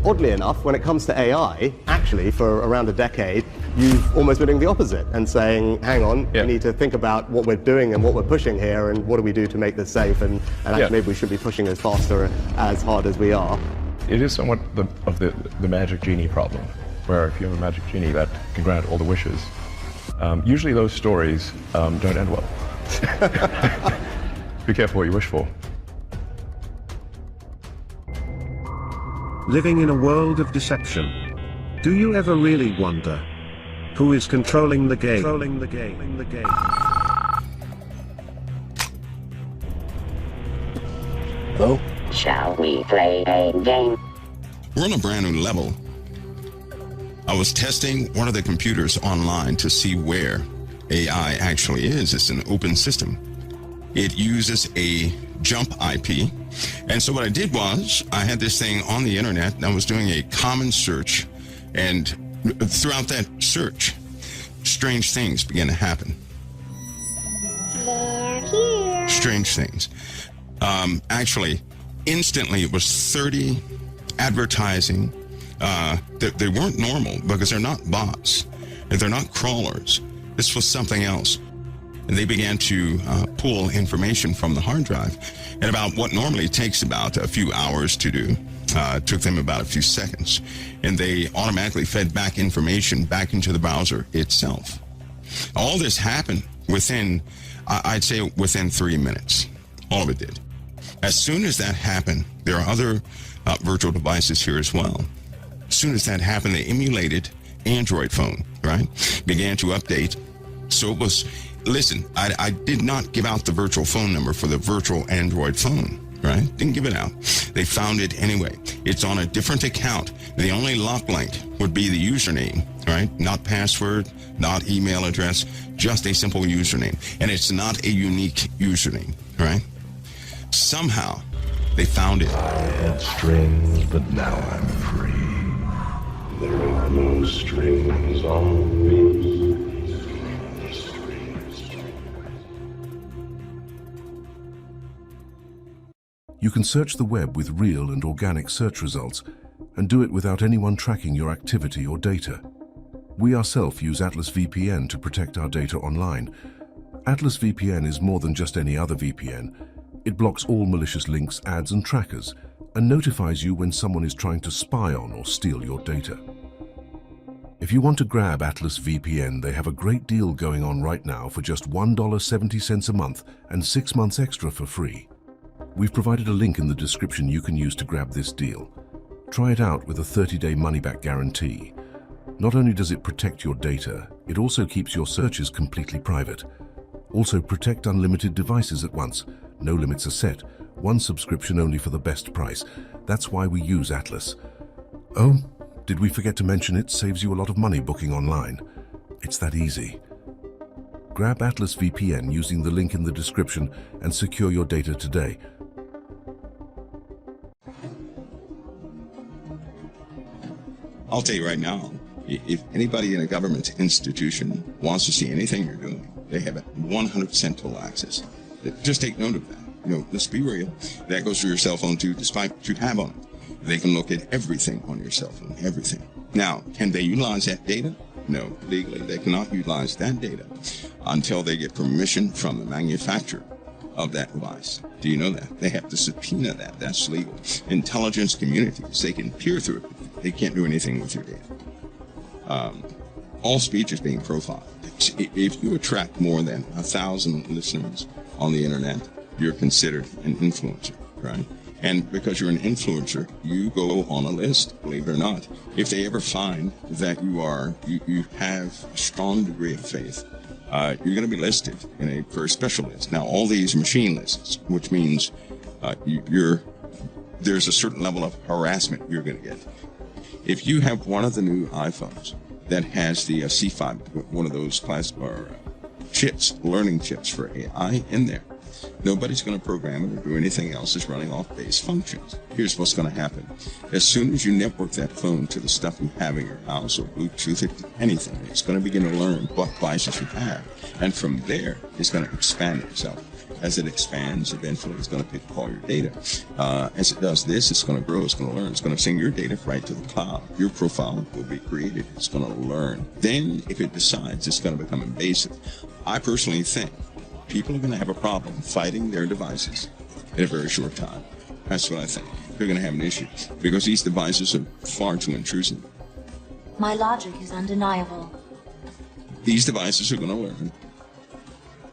oddly enough, when it comes to AI, actually, for around a decade, you've almost been doing the opposite and saying, hang on, we need to think about what we're doing and what we're pushing here and what do we do to make this safe, and actually maybe we should be pushing as fast or as hard as we are. It is somewhat of the magic genie problem, where if you have a magic genie that can grant all the wishes, usually those stories don't end well. Be careful what you wish for. Living in a world of deception. Do you ever really wonder who is controlling the game? Hello? Shall we play a game? We're on a brand new level. I was testing one of the computers online to see where AI actually is. It's an open system. It uses a jump IP. And so what I did was I had this thing on the internet and I was doing a common search, and throughout that search, strange things began to happen. They're here. Strange things. Actually, instantly it was 30 advertising. They weren't normal because they're not bots. They're not crawlers. This was something else. And they began to pull information from the hard drive. And about what normally takes about a few hours to do, took them about a few seconds. And they automatically fed back information back into the browser itself. All this happened within, I'd say within 3 minutes. All of it did. As soon as that happened, there are other virtual devices here as well. As soon as that happened, they emulated Android phone, right? Began to update. So it was, listen, I did not give out the virtual phone number for the virtual Android phone, right? Didn't give it out. They found it anyway. It's on a different account. The only lock link would be the username, right? Not password, not email address, just a simple username. And it's not a unique username, right? Somehow, they found it. I had strings, but now I'm free. There are no strings on me. You can search the web with real and organic search results and do it without anyone tracking your activity or data. We ourselves use Atlas VPN to protect our data online. Atlas VPN is more than just any other VPN. It blocks all malicious links, ads and trackers and notifies you when someone is trying to spy on or steal your data. If you want to grab Atlas VPN, they have a great deal going on right now for just $1.70 a month and 6 months extra for free. We've provided a link in the description you can use to grab this deal. Try it out with a 30-day money-back guarantee. Not only does it protect your data, it also keeps your searches completely private. Also, protect unlimited devices at once. No limits are set. One subscription only for the best price. That's why we use Atlas. Oh, did we forget to mention it saves you a lot of money booking online? It's that easy. Grab Atlas VPN using the link in the description and secure your data today. I'll tell you right now, if anybody in a government institution wants to see anything you're doing, they have 100% total access. Just take note of that. You know, let's be real. That goes for your cell phone too, despite what you have on it. They can look at everything on your cell phone, everything. Now, can they utilize that data? No, legally, they cannot utilize that data until they get permission from the manufacturer of that device. Do you know that? They have to subpoena that. That's legal. Intelligence communities, they can peer through it. They can't do anything with your data. All speech is being profiled. If you attract more than 1,000 listeners on the internet, you're considered an influencer, right? And because you're an influencer, you go on a list, believe it or not. If they ever find that you have a strong degree of faith, you're going to be listed for a special list. Now, all these machine lists, which means there's a certain level of harassment you're going to get. If you have one of the new iPhones that has the C5, one of those chips, learning chips for AI in there, nobody's going to program it or do anything else. It's running off base functions. Here's what's going to happen. As soon as you network that phone to the stuff you have in your house or Bluetooth it to anything, it's going to begin to learn what devices you have. And from there, it's going to expand itself. As it expands, eventually it's going to pick up all your data. As it does this, it's going to grow, it's going to learn, it's going to send your data right to the cloud. Your profile will be created, it's going to learn. Then, if it decides it's going to become invasive, I personally think people are going to have a problem fighting their devices in a very short time. That's what I think. They're going to have an issue because these devices are far too intrusive. My logic is undeniable. These devices are going to learn,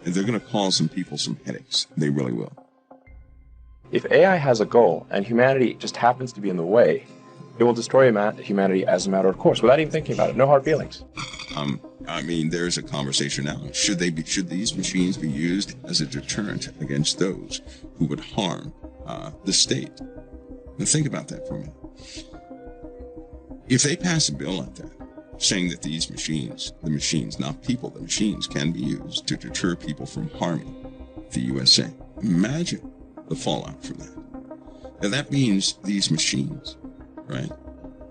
and they're going to cause some people some headaches. They really will. If AI has a goal and humanity just happens to be in the way, it will destroy humanity as a matter of course, without even thinking about it. No hard feelings. I mean, there's a conversation now. Should these machines be used as a deterrent against those who would harm the state? Now think about that for a minute. If they pass a bill like that, saying that these machines, the machines, not people, the machines can be used to deter people from harming the USA. Imagine the fallout from that. Now that means these machines, right,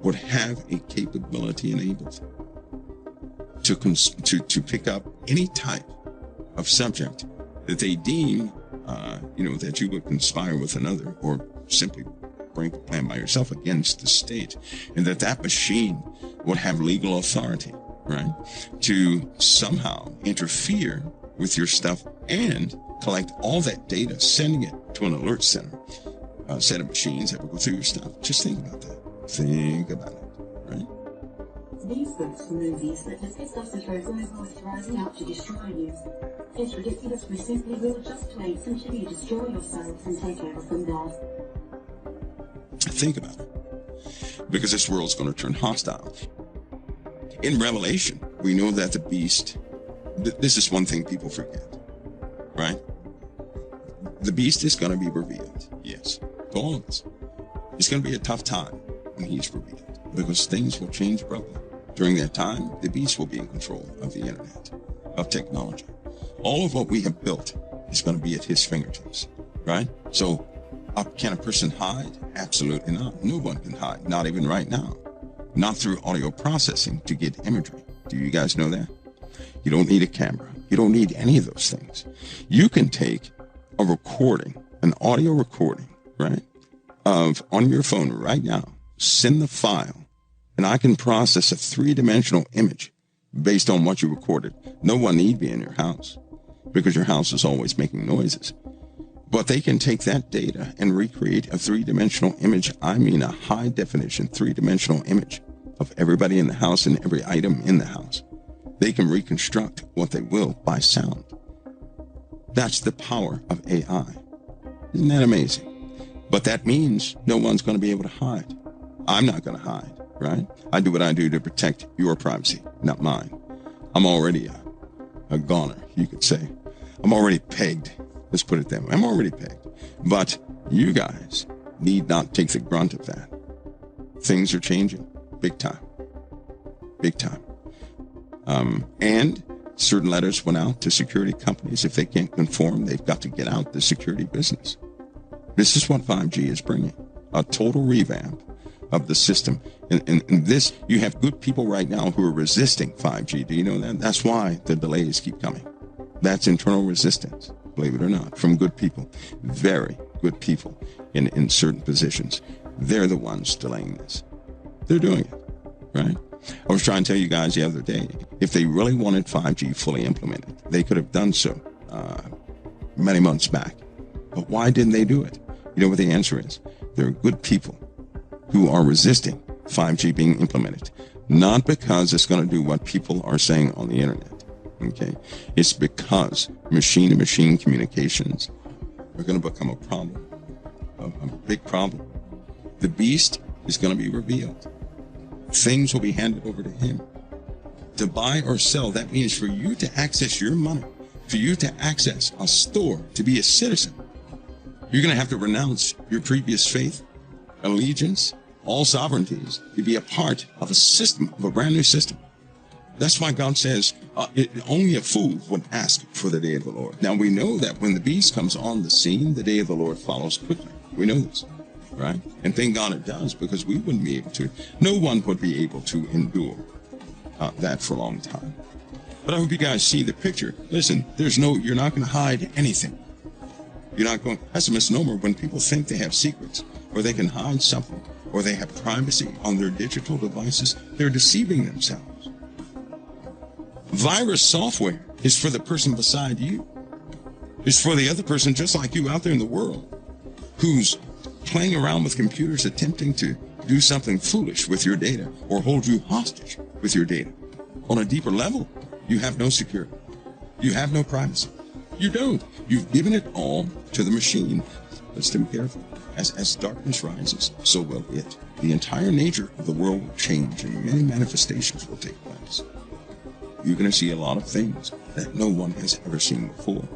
would have a capability enabled to pick up any type of subject that they deem, that you would conspire with another or simply bring a plan by yourself against the state, and that machine would have legal authority, right, to somehow interfere with your stuff and collect all that data, sending it to an alert center, a set of machines that will go through your stuff. Just think about that. Think about it, right? These books from movies that discuss us as robots rising up to destroy you. It's ridiculous. We simply will just wait until you destroy yourselves and take over from there. Think about it. Because this world's going to turn hostile. In Revelation, we know that the beast, this is one thing people forget, right? The beast is going to be revealed, yes, to all of us. It's going to be a tough time when he's revealed because things will change abruptly. During that time, the beast will be in control of the internet, of technology. All of what we have built is going to be at his fingertips, right? So can a person hide? Absolutely not. No one can hide, not even right now. Not through audio processing to get imagery. Do you guys know that? You don't need a camera. You don't need any of those things. You can take a recording, an audio recording, right, on your phone right now, send the file, and I can process a 3-dimensional image based on what you recorded. No one need be in your house because your house is always making noises. But they can take that data and recreate a 3-dimensional image. I mean a high-definition 3-dimensional image of everybody in the house and every item in the house. They can reconstruct what they will by sound. That's the power of AI. Isn't that amazing? But that means no one's going to be able to hide. I'm not going to hide, right? I do what I do to protect your privacy, not mine. I'm already a goner, you could say. I'm already pegged. Let's put it that way. I'm already pegged. But you guys need not take the brunt of that. Things are changing big time. Big time. And certain letters went out to security companies. If they can't conform, they've got to get out the security business. This is what 5G is bringing. A total revamp of the system. And this, you have good people right now who are resisting 5G. Do you know that? That's why the delays keep coming. That's internal resistance, believe it or not, from good people. Very good people in certain positions. They're the ones delaying this. They're doing it, right? I was trying to tell you guys the other day, if they really wanted 5G fully implemented, they could have done so many months back. But why didn't they do it? You know what the answer is? There are good people who are resisting 5G being implemented, not because it's going to do what people are saying on the internet. Okay, it's because machine-to-machine communications are going to become a problem, a big problem. The beast is going to be revealed. Things will be handed over to him. To buy or sell, that means for you to access your money, for you to access a store, to be a citizen, you're going to have to renounce your previous faith, allegiance, all sovereignties, to be a part of a system, of a brand new system. That's why God says only a fool would ask for the day of the Lord. Now, we know that when the beast comes on the scene, the day of the Lord follows quickly. We know this, right? And thank God it does, because we wouldn't be able to. No one would be able to endure that for a long time. But I hope you guys see the picture. Listen, you're not going to hide anything. You're not going, that's a misnomer. When people think they have secrets, or they can hide something, or they have privacy on their digital devices, they're deceiving themselves. Virus software is for the person beside you. It's for the other person just like you out there in the world who's playing around with computers attempting to do something foolish with your data or hold you hostage with your data. On a deeper level, you have no security. You have no privacy. You don't. You've given it all to the machine. Let's be careful. As darkness rises, so will it. The entire nature of the world will change and many manifestations will take place. You're going to see a lot of things that no one has ever seen before.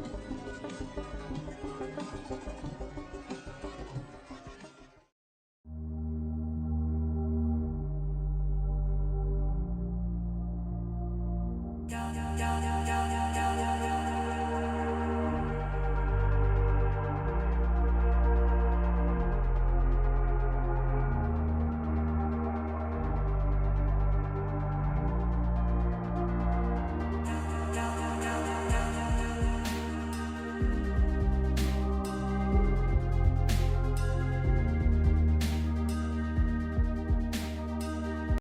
Yeah.